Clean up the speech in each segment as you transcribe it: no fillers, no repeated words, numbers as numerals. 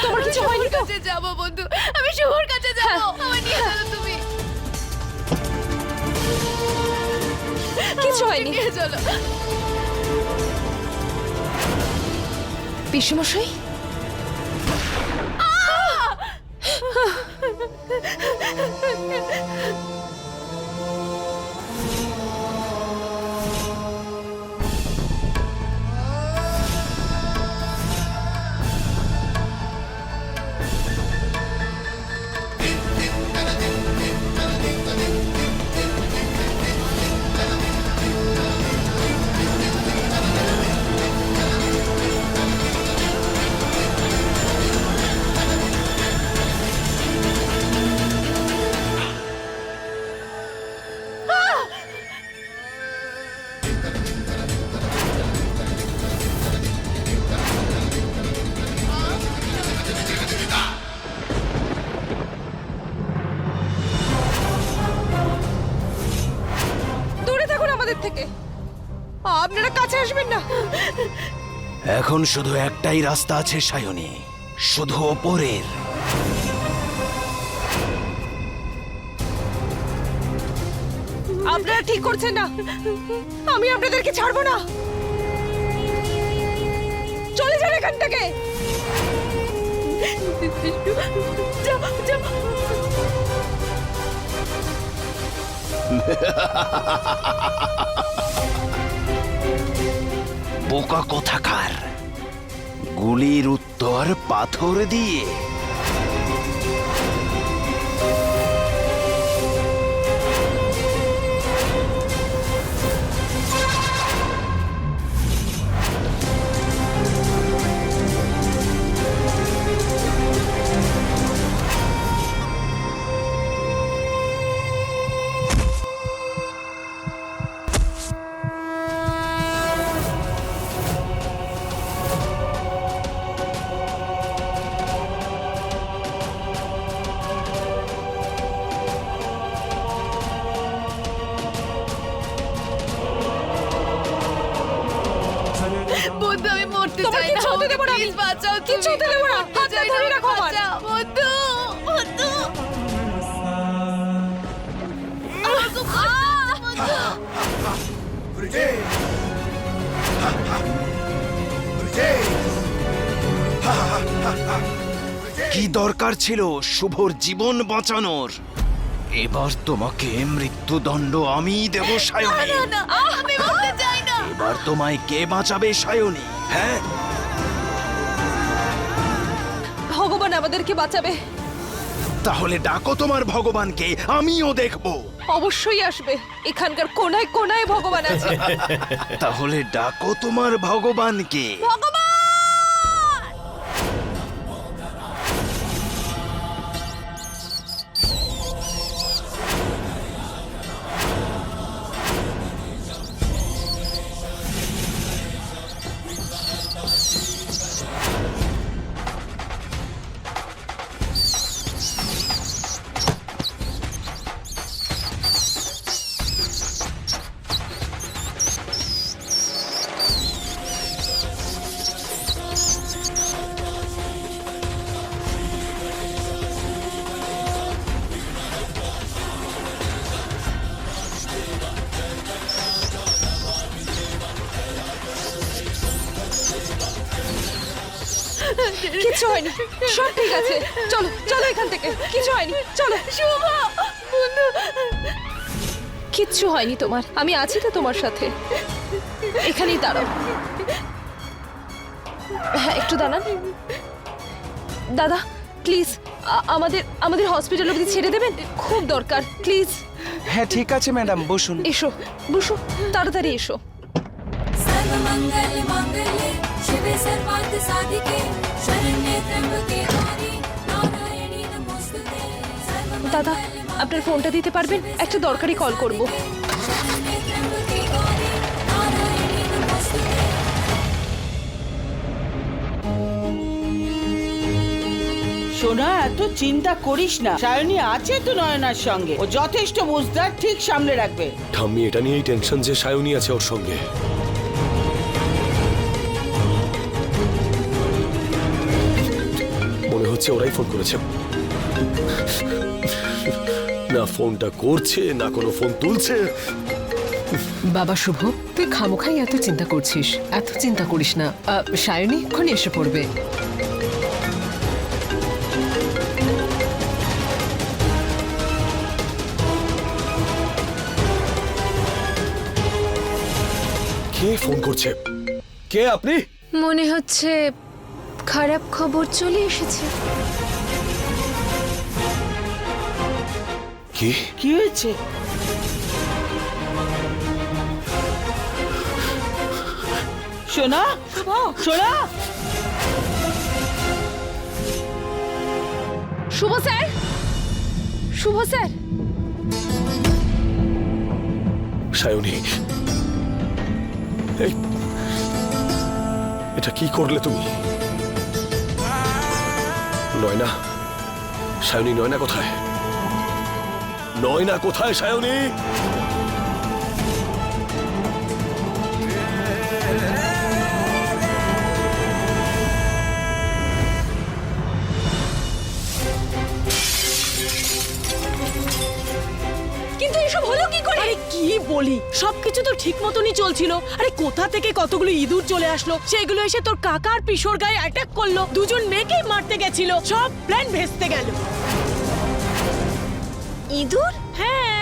তোমার কিছু হয়নি তো? কাছে যাবো বন্ধু, আমি শুভর কাছে যাবো। আমার নিয়ে চলো তুমি, কিছু আমাকে হয়নি। নিয়ে চলো। পিসেমশাই, দূরে থাকুন আমাদের থেকে। আপনারা কাছে আসবেন না। এখন শুধু একটাই রাস্তা আছে সায়নী, শুধু ওপরের। আপনারা ঠিক করছেন না। আমি আপনাদেরকে ছাড়বো না। চলে যান এখান থেকে। যাও, যাও। বোকা কোথাকার, গুলির উত্তর পাথর দিয়ে। বন্ধু, আমি মরতে তোমার চাই না। কিচ্ছু হতে দেবো না আমি। প্লিজ বাঁচাও, কিচ্ছু হতে দেবো না। মরতে হাতটা চাই না, ধরে রাখো আমার। বাঁচাও, বন্ধু, বন্ধু। আমার খুব কষ্ট হচ্ছে, বন্ধু। কি দরকার ছিল শুভর জীবন বাঁচানোর? এবার তোমাকে মৃত্যুদণ্ড আমি দেব সায়নী। না, না, আমি মরতে চাই না। এবার তোমায় কে বাঁচাবে সায়নী? হ্যাঁ, ভগবান আমাদেরকে বাঁচাবে। তাহলে ডাকো তোমার ভগবানকে, আমিও দেখব। অবশ্যই আসবে। এখানকার কোনায় কোনায় ভগবান আছে। তাহলে ডাকো তোমার ভগবানকে। কিছু হয়নি, সব ঠিক আছে। চলো চলো এখান থেকে। কিছু হয়নি, চলো। শুভ, বন্ধু। কিচ্ছু হয়নি তোমার। আমি আছি তো তোমার সাথে। এখানেই দাঁড়াও। হ্যাঁ, একটু দাঁড়ান। দাদা প্লিজ, আমাদের আমাদের হসপিটাল অবধি ছেড়ে দেবেন? খুব দরকার, প্লিজ। হ্যাঁ ঠিক আছে ম্যাডাম, বসুন। এসো, বসো, তাড়াতাড়ি এসো। सर्वमंगल मांगल्ये शिवे सर्वार्थ साधिके शरण्ये त्र्यंबके गौरी नारायणी नमोस्तुते। দাদা, আপনার ফোনটা দিতে পারবেন? একটা দরকারি কল করব। शरण्ये त्र्यंबके गौरी नारायणी नमोस्तुते। সোনা, এত চিন্তা করিস না। সায়নী আছে তো নয়নার সঙ্গে, ও যথেষ্ট বুঝদার, ঠিক সামলে রাখবে। ঠাম্মি, এটা নিয়েই টেনশন যে সায়নী আছে ওর সঙ্গে। মনে হচ্ছে ওরাই ফোন করেছে। না ফোনটা করছে, না কোনো ফোন তুলছে। বাবা শুভ, তুই খামোখাই এত চিন্তা করছিস। এত চিন্তা করিস না, সায়নী এক্ষুনি এসে পড়বে। কে ফোন করছে? কে আপনি? মনে হচ্ছে খারাপ খবর চলে এসেছে। কি? কি হয়েছে? সোনা, সোনা, শুভ স্যার, শুভ স্যার, সায়নী, এই, এটা কি করলে তুমি? নয়না, সায়নী, নয়না কোথায়? নয়না কোথায় সায়নী? কিন্তু এসব হলো কি করে? আরে কি বলি, সবকিছু তো ঠিক মতনই চলছিল। আরে কোথা থেকে কতগুলো ইঁদুর চলে আসলো, সেগুলো এসে তোর কাকা আর পিশোর গায়ে অ্যাটাক করলো, দুজন মেয়েকেই মারতে গেছিল, সব প্ল্যান ভেস্তে গেল। ইঁদুর? হ্যাঁ,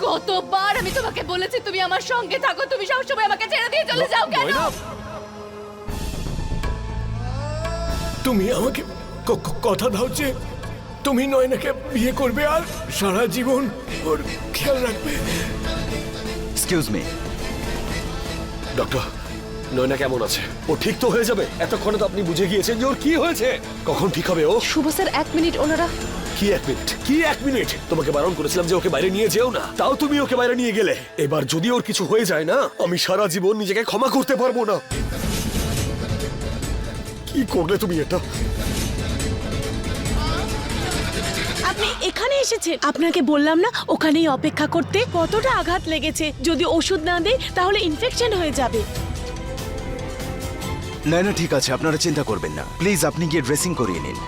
কতবার আমি তোমাকে বলেছি তুমি আমার সঙ্গে থাকো, তুমি সবসময় আমাকে ছেড়ে দিয়ে চলে যাও কেন? নয়না, তুমি আমাকে কথা দাও যে তুমি নয়নাকে বিয়ে করবে আর সারা জীবন ওর খেয়াল রাখবে। এক্সকিউজ মি, ডক্টর, নয়না কেমন আছে? ও ঠিক তো হয়ে যাবে? এতক্ষণে তো আপনি বুঝে গিয়েছেন যে ওর কি হয়েছে। কখন ঠিক হবে ও? শুভ স্যার, 1 মিনিট, ওনারা। কি 1 মিনিট? কি 1 মিনিট? তোমাকে বারণ করেছিলাম যে ওকে বাইরে নিয়ে যেও না, তাও তুমি ওকে বাইরে নিয়ে গেলে। এবার যদি ওর কিছু হয়ে যায় না, আমি সারা জীবন নিজেকে ক্ষমা করতে পারবো না। কি করলে তুমি এটা? আপনি এখানে এসেছেন? আপনাকে বললাম না ওখানেই অপেক্ষা করতে। কতটা আঘাত লেগেছে, যদি ওষুধ না দেই তাহলে ইনফেকশন হয়ে যাবে। নয়না ঠিক আছে, আপনারা চিন্তা করবেন না। প্লিজ আপনি গিয়ে ড্রেসিং করিয়ে নিন।